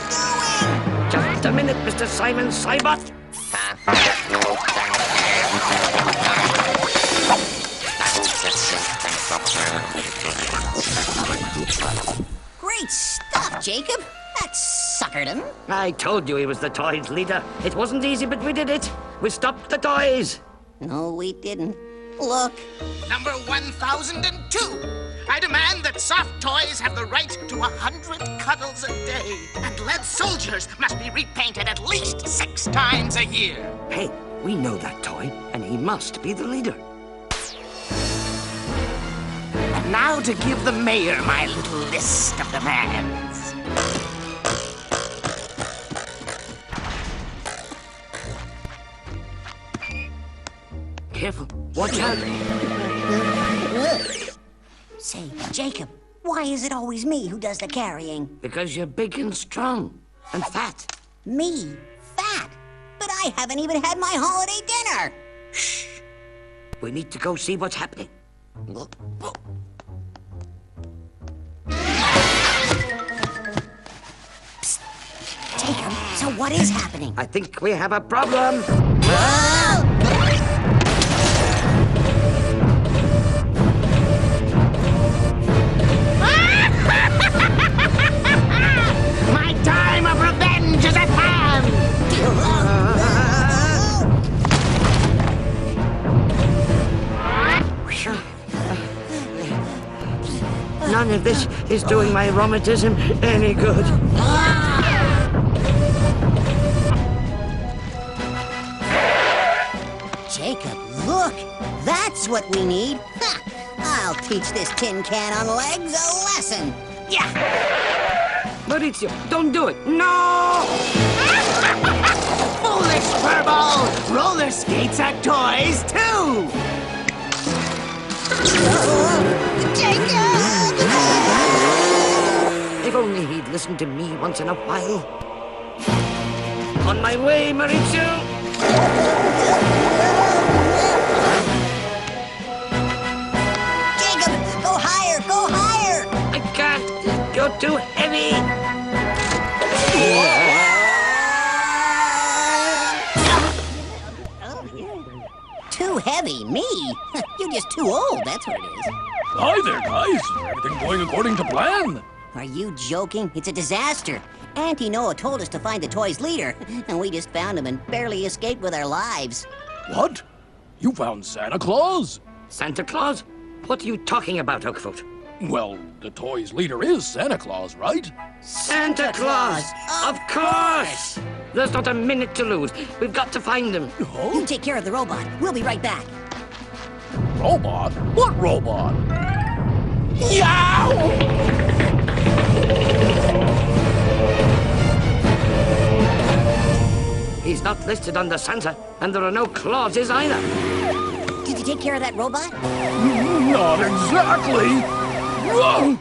M: doing?
J: Just a minute, Mr. Simon Cybot.
M: Great stuff, Jacob. That suckered him.
J: I told you he was the toys' leader. It wasn't easy, but we did it. We stopped the toys.
M: No, we didn't. Look.
H: Number 1002. I demand that soft toys have the right to 100 cuddles a day. And lead soldiers must be repainted at least 6 times a year.
J: Hey, we know that toy, and he must be the leader.
H: And now to give the mayor my little list of demands.
J: Careful. Watch out.
M: Say, Jacob, why is it always me who does the carrying?
J: Because you're big and strong and fat.
M: Me? Fat? But I haven't even had my holiday dinner.
J: Shh. We need to go see what's happening.
M: Psst. Jacob, so what is happening?
J: I think we have a problem.
H: My time of revenge is at hand!
J: None of this is doing my rheumatism any good.
M: Jacob, look! That's what we need! Ha! I'll teach this tin can on legs a lesson! Yeah!
J: Maurizio, don't do it! No!
H: Foolish furball! Roller skates are toys, too!
J: If only he'd listened to me once in a while. On my way, Maurizio!
M: Jacob, go higher, go higher!
J: I can't. You're too heavy.
M: Too heavy? Me? You're just too old, that's what it is.
R: Hi there, guys. Everything going according to plan?
M: Are you joking? It's a disaster. Auntie Noah told us to find the toy's leader, and we just found him and barely escaped with our lives.
R: What? You found Santa Claus?
J: Santa Claus? What are you talking about, Hookfoot?
R: Well, the toy's leader is Santa Claus, right?
J: Santa Claus! Of course! There's not a minute to lose. We've got to find him.
M: You take care of the robot. We'll be right back.
R: Robot? What robot? Yow!
J: He's not listed under Santa, and there are no clauses either.
M: Did you take care of that robot?
R: Not exactly. Whoa!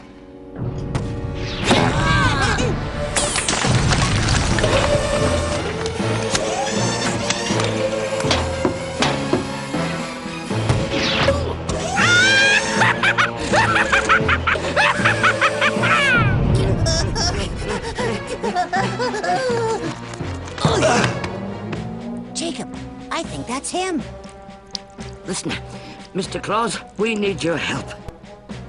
M: I think that's him.
S: Listen, Mr. Claus, we need your help.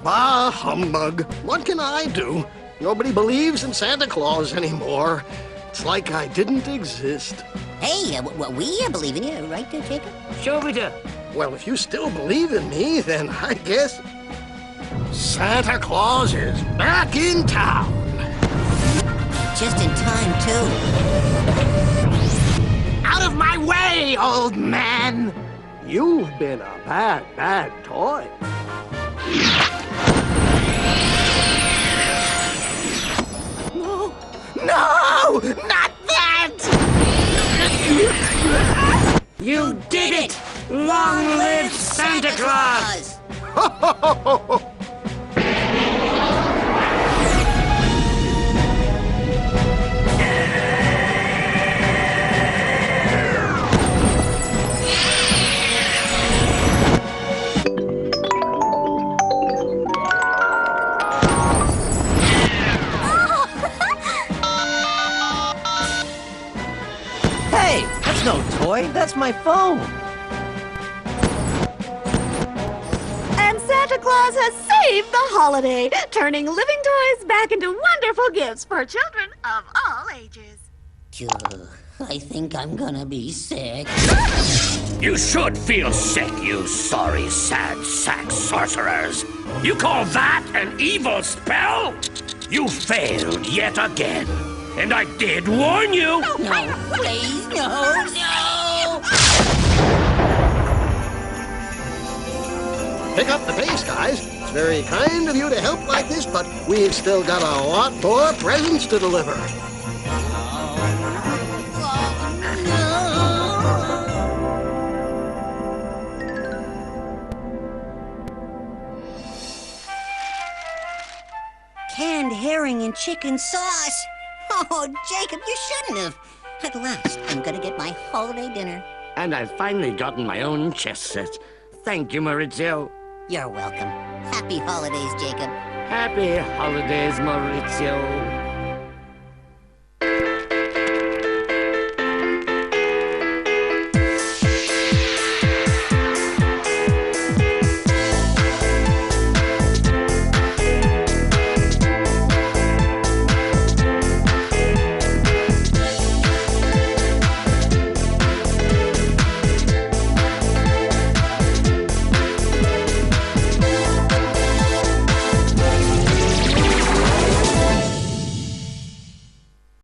P: Bah, humbug. What can I do? Nobody believes in Santa Claus anymore. It's like I didn't exist.
M: Hey, we believe in you, right there, Jacob?
S: Sure we do.
P: Well, if you still believe in me, then I guess Santa Claus is back in town.
M: Just in time, too.
S: Out of my way, old man!
P: You've been a bad, bad toy.
S: No! Not that! You did it! Long live Santa Claus!
K: Hey, that's no toy. That's my phone.
N: And Santa Claus has saved the holiday, turning living toys back into wonderful gifts for children of all ages.
M: I think I'm gonna be sick.
D: You should feel sick, you sorry, sad sack sorcerers. You call that an evil spell? You failed yet again. And I did warn you.
M: No, please, no.
P: Pick up the pace, guys. It's very kind of you to help like this, but we've still got a lot more presents to deliver.
M: Canned herring and chicken sauce. Oh, Jacob, you shouldn't have. At last, I'm gonna get my holiday dinner.
S: And I've finally gotten my own chess set. Thank you, Maurizio.
M: You're welcome. Happy holidays, Jacob.
S: Happy holidays, Maurizio.